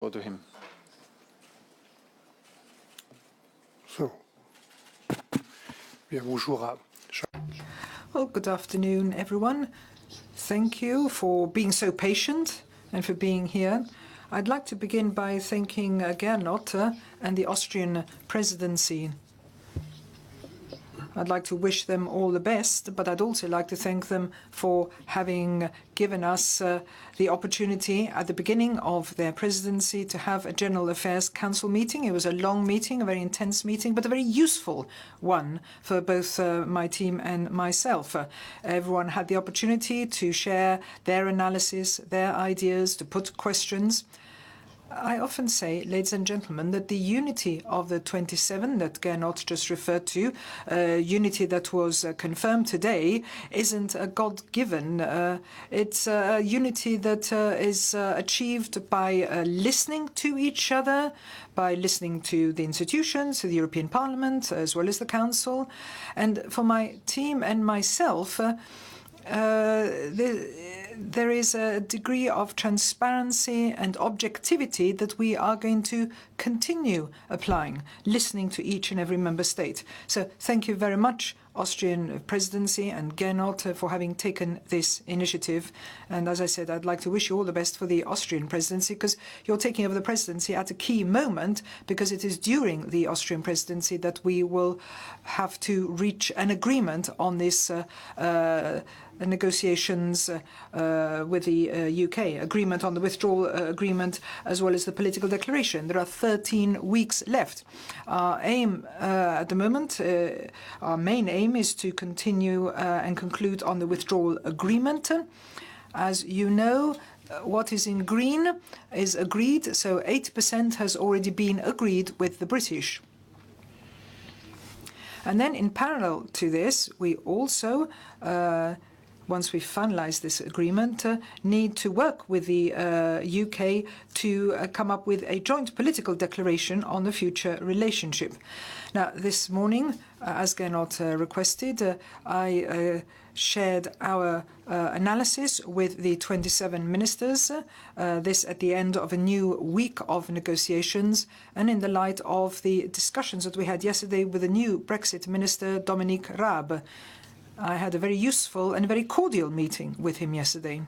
Go to him. So, bien, bonjour. Well, good afternoon, everyone. Thank you for being so patient and for being here. I'd like to begin by thanking Gernot and the Austrian presidency. I'd like to wish them all the best, but I'd also like to thank them for having given us the opportunity at the beginning of their presidency to have a General Affairs Council meeting. It was a long meeting, a very intense meeting, but a very useful one for both my team and myself. Everyone had the opportunity to share their analysis, their ideas, to put questions. I often say, ladies and gentlemen, that the unity of the 27 that Gernot just referred to, unity that was confirmed today, isn't a God-given. It's a unity that is achieved by listening to each other, by listening to the institutions, to the European Parliament, as well as the Council. And for my team and myself, there is a degree of transparency and objectivity that we are going to continue applying, listening to each and every member state. So thank you very much, Austrian presidency and Gernot, for having taken this initiative. And as I said, I'd like to wish you all the best for the Austrian presidency, because you're taking over the presidency at a key moment, because it is during the Austrian presidency that we will have to reach an agreement on this negotiations with the UK, agreement on the withdrawal agreement, as well as the political declaration. There are 13 weeks left. Our aim at the moment, our main aim is to continue and conclude on the withdrawal agreement. As you know, what is in green is agreed, so 8% has already been agreed with the British. And then in parallel to this, we also once we finalise this agreement, need to work with the UK to come up with a joint political declaration on the future relationship. Now, this morning, as Gernot requested, I shared our analysis with the 27 ministers, this at the end of a new week of negotiations, and in the light of the discussions that we had yesterday with the new Brexit minister, Dominic Raab. I had a very useful and very cordial meeting with him yesterday.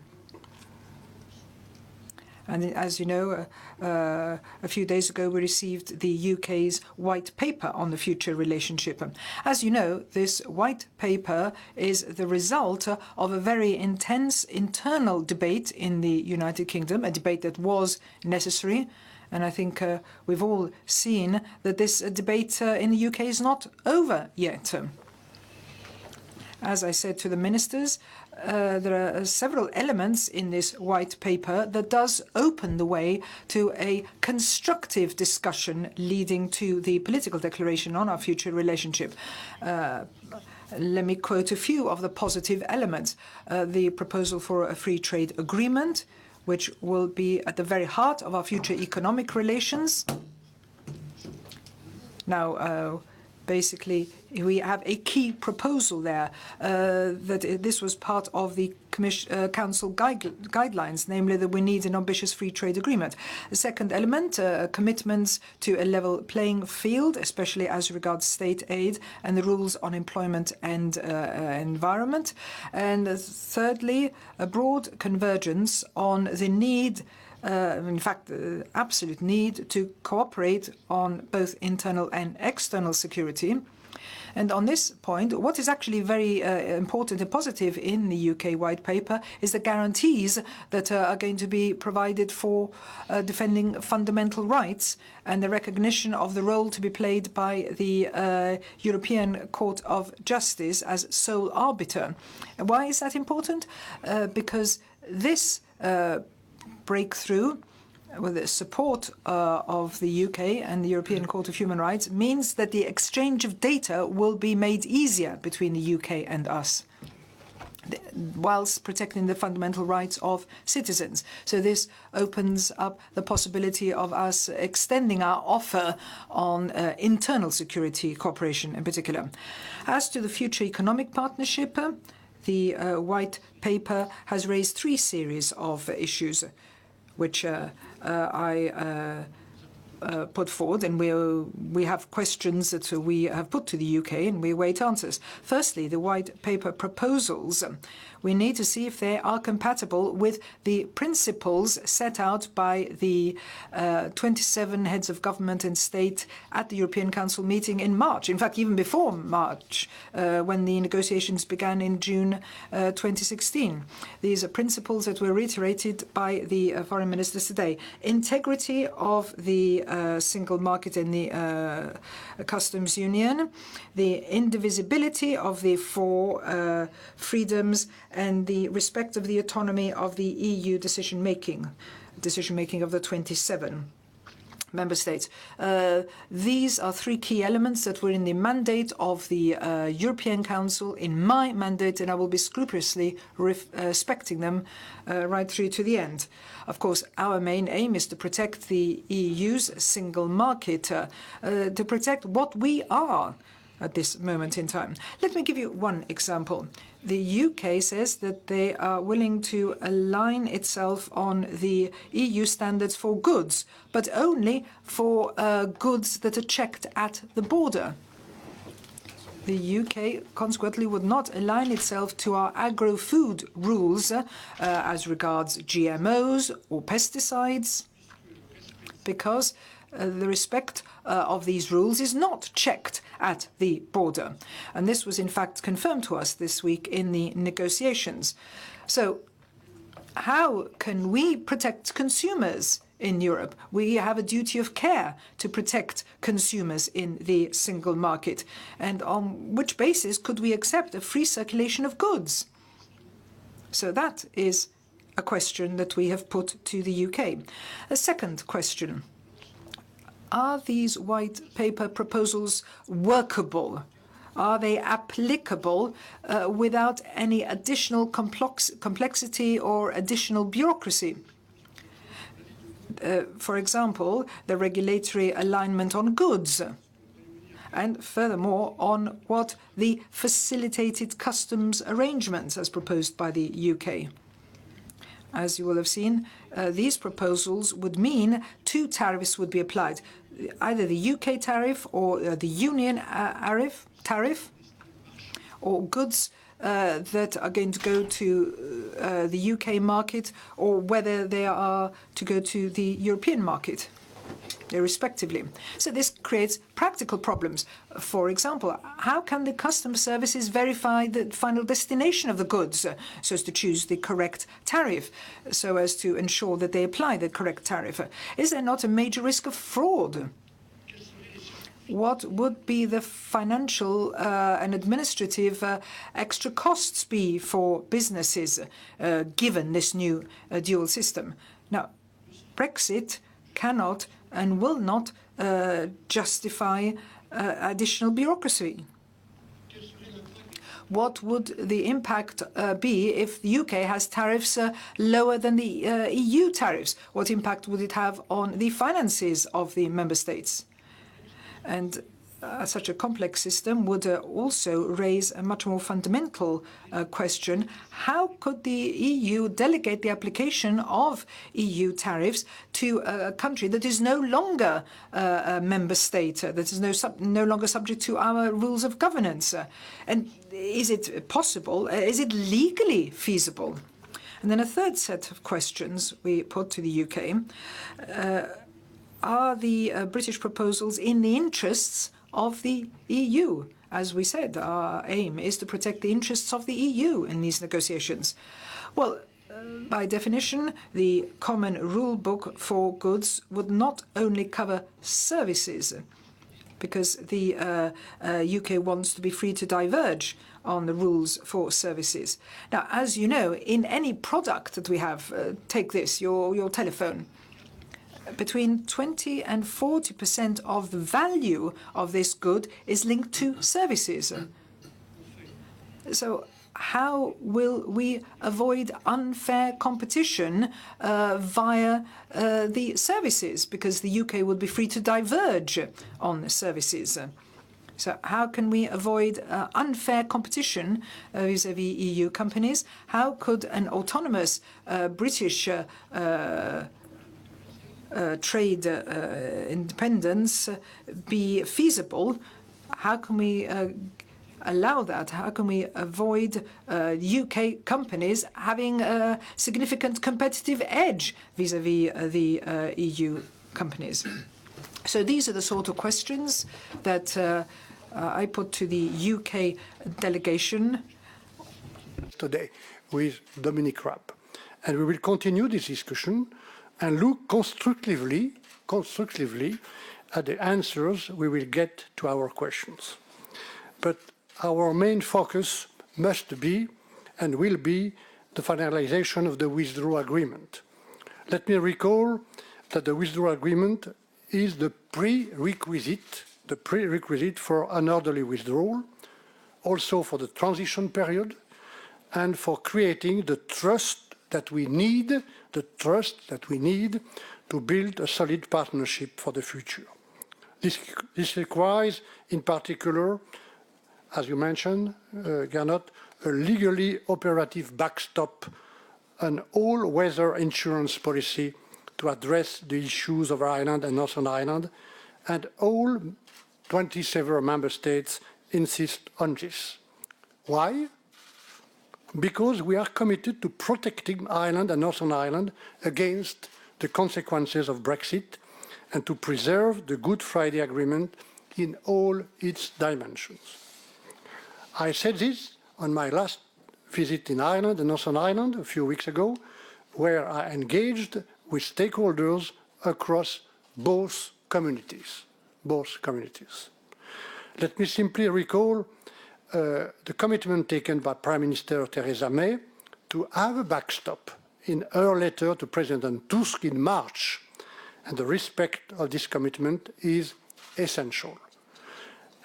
And as you know, a few days ago we received the UK's white paper on the future relationship. As you know, this white paper is the result of a very intense internal debate in the United Kingdom, a debate that was necessary. And I think we've all seen that this debate in the UK is not over yet. As I said to the ministers, there are several elements in this white paper that does open the way to a constructive discussion leading to the political declaration on our future relationship. Let me quote a few of the positive elements. The proposal for a free trade agreement, which will be at the very heart of our future economic relations. Now, basically, we have a key proposal there, that this was part of the Council guidelines, namely that we need an ambitious free trade agreement. The second element, commitments to a level playing field, especially as regards state aid and the rules on employment and environment. And thirdly, a broad convergence on the need in fact, the absolute need to cooperate on both internal and external security. And on this point, what is actually very important and positive in the UK White Paper is the guarantees that are going to be provided for defending fundamental rights and the recognition of the role to be played by the European Court of Justice as sole arbiter. And why is that important? Because this breakthrough with the support of the UK and the European Court of Human Rights means that the exchange of data will be made easier between the UK and us, whilst protecting the fundamental rights of citizens. So this opens up the possibility of us extending our offer on internal security cooperation in particular. As to the future economic partnership, the White Paper has raised three series of issues which I put forward, and we have questions that we have put to the UK, and we await answers. Firstly, the white paper proposals. We need to see if they are compatible with the principles set out by the 27 heads of government and state at the European Council meeting in March. In fact, even before March, when the negotiations began in June 2016. These are principles that were reiterated by the foreign ministers today. Integrity of the single market and the customs union, the indivisibility of the four freedoms, and the respect of the autonomy of the EU decision-making of the 27 member states. These are three key elements that were in the mandate of the European Council, in my mandate, and I will be scrupulously respecting them right through to the end. Of course, our main aim is to protect the EU's single market, to protect what we are at this moment in time. Let me give you one example. The UK says that they are willing to align itself on the EU standards for goods, but only for goods that are checked at the border. The UK consequently would not align itself to our agro-food rules as regards GMOs or pesticides, because the respect of these rules is not checked at the border. And this was in fact confirmed to us this week in the negotiations. So how can we protect consumers in Europe? We have a duty of care to protect consumers in the single market. And on which basis could we accept a free circulation of goods? So that is a question that we have put to the UK. A second question. Are these white paper proposals workable? Are they applicable without any additional complexity or additional bureaucracy? For example, the regulatory alignment on goods, and furthermore on what the facilitated customs arrangements as proposed by the UK. As you will have seen, these proposals would mean two tariffs would be applied, either the UK tariff or the Union tariff, or goods that are going to go to the UK market, or whether they are to go to the European market, respectively. So this creates practical problems. For example, how can the customs services verify the final destination of the goods so as to choose the correct tariff, so as to ensure that they apply the correct tariff? Is there not a major risk of fraud? What would be the financial and administrative extra costs be for businesses given this new dual system? Now, Brexit cannot and will not justify additional bureaucracy. What would the impact be if the UK has tariffs lower than the EU tariffs? What impact would it have on the finances of the member states? And such a complex system would also raise a much more fundamental question. How could the EU delegate the application of EU tariffs to a country that is no longer a member state, that is no longer subject to our rules of governance? And is it possible? Is it legally feasible? And then a third set of questions we put to the UK. Are the British proposals in the interests of the EU? As we said, our aim is to protect the interests of the EU in these negotiations. Well, by definition, the common rule book for goods would not only cover services, because the UK wants to be free to diverge on the rules for services. Now, as you know, in any product that we have, take this, your telephone, between 20 and 40% of the value of this good is linked to services. So how will we avoid unfair competition via the services? Because the UK would be free to diverge on the services. So how can we avoid unfair competition vis-à-vis EU companies? How could an autonomous British trade independence be feasible? How can we allow that? How can we avoid UK companies having a significant competitive edge vis-à-vis the EU companies? So these are the sort of questions that I put to the UK delegation today with Dominic Raab. And we will continue this discussion and look constructively at the answers we will get to our questions. But our main focus must be and will be the finalization of the withdrawal agreement. Let me recall that the withdrawal agreement is the prerequisite for an orderly withdrawal, also for the transition period, and for creating the trust that we need, to build a solid partnership for the future. This requires, in particular, as you mentioned, Gernot, a legally operative backstop, an all-weather insurance policy to address the issues of Ireland and Northern Ireland, and all 27 member states insist on this. Why? Because we are committed to protecting Ireland and Northern Ireland against the consequences of Brexit and to preserve the Good Friday Agreement in all its dimensions. I said this on my last visit in Ireland and Northern Ireland a few weeks ago, where I engaged with stakeholders across both communities. Let me simply recall the commitment taken by Prime Minister Theresa May to have a backstop in her letter to President Tusk in March, and the respect of this commitment is essential.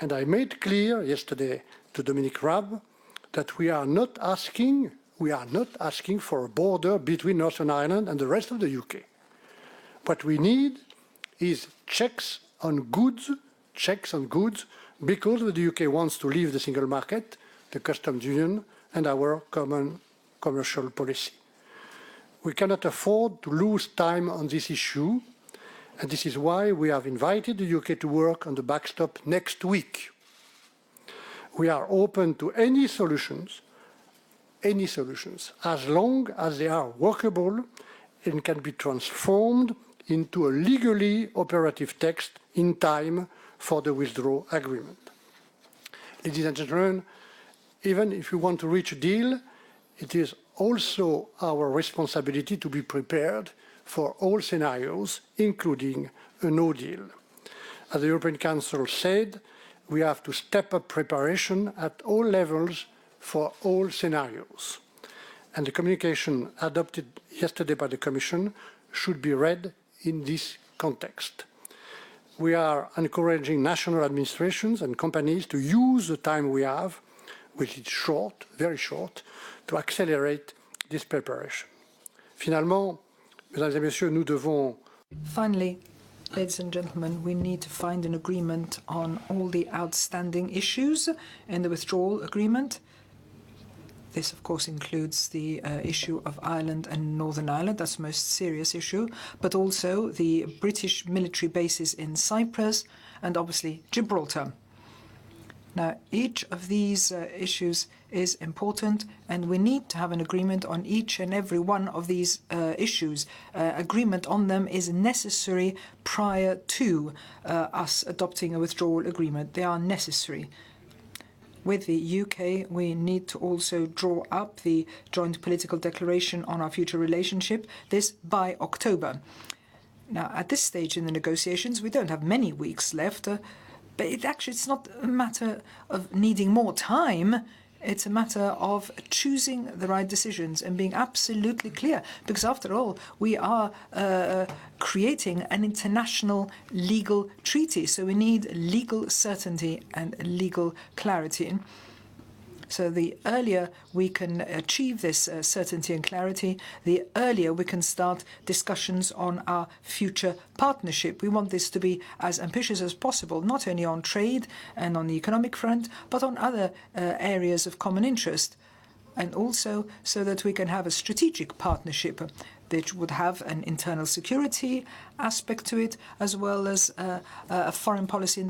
And I made clear yesterday to Dominic Raab that we are not asking for a border between Northern Ireland and the rest of the UK. What we need is checks on goods, because the UK wants to leave the single market, the customs union, and our common commercial policy. We cannot afford to lose time on this issue, and this is why we have invited the UK to work on the backstop next week. We are open to any solutions, as long as they are workable and can be transformed into a legally operative text in time for the withdrawal agreement. Ladies and gentlemen, even if we want to reach a deal, it is also our responsibility to be prepared for all scenarios, including a no deal. As the European Council said, we have to step up preparation at all levels for all scenarios. And the communication adopted yesterday by the Commission should be read in this context. We are encouraging national administrations and companies to use the time we have, which is short, very short, to accelerate this preparation. Finalement, mesdames et messieurs, nous devons... Finally, ladies and gentlemen, we need to find an agreement on all the outstanding issues in the withdrawal agreement. This, of course, includes the issue of Ireland and Northern Ireland. That's the most serious issue, but also the British military bases in Cyprus and, obviously, Gibraltar. Now, each of these issues is important, and we need to have an agreement on each and every one of these issues. Agreement on them is necessary prior to us adopting a withdrawal agreement. They are necessary. With the UK, we need to also draw up the joint political declaration on our future relationship, this by October. Now, at this stage in the negotiations, we don't have many weeks left, but it's not a matter of needing more time. It's a matter of choosing the right decisions and being absolutely clear, because after all, we are creating an international legal treaty, so we need legal certainty and legal clarity. So the earlier we can achieve this certainty and clarity, the earlier we can start discussions on our future partnership. We want this to be as ambitious as possible, not only on trade and on the economic front, but on other areas of common interest, and also so that we can have a strategic partnership. which would have an internal security aspect to it, as well as a foreign policy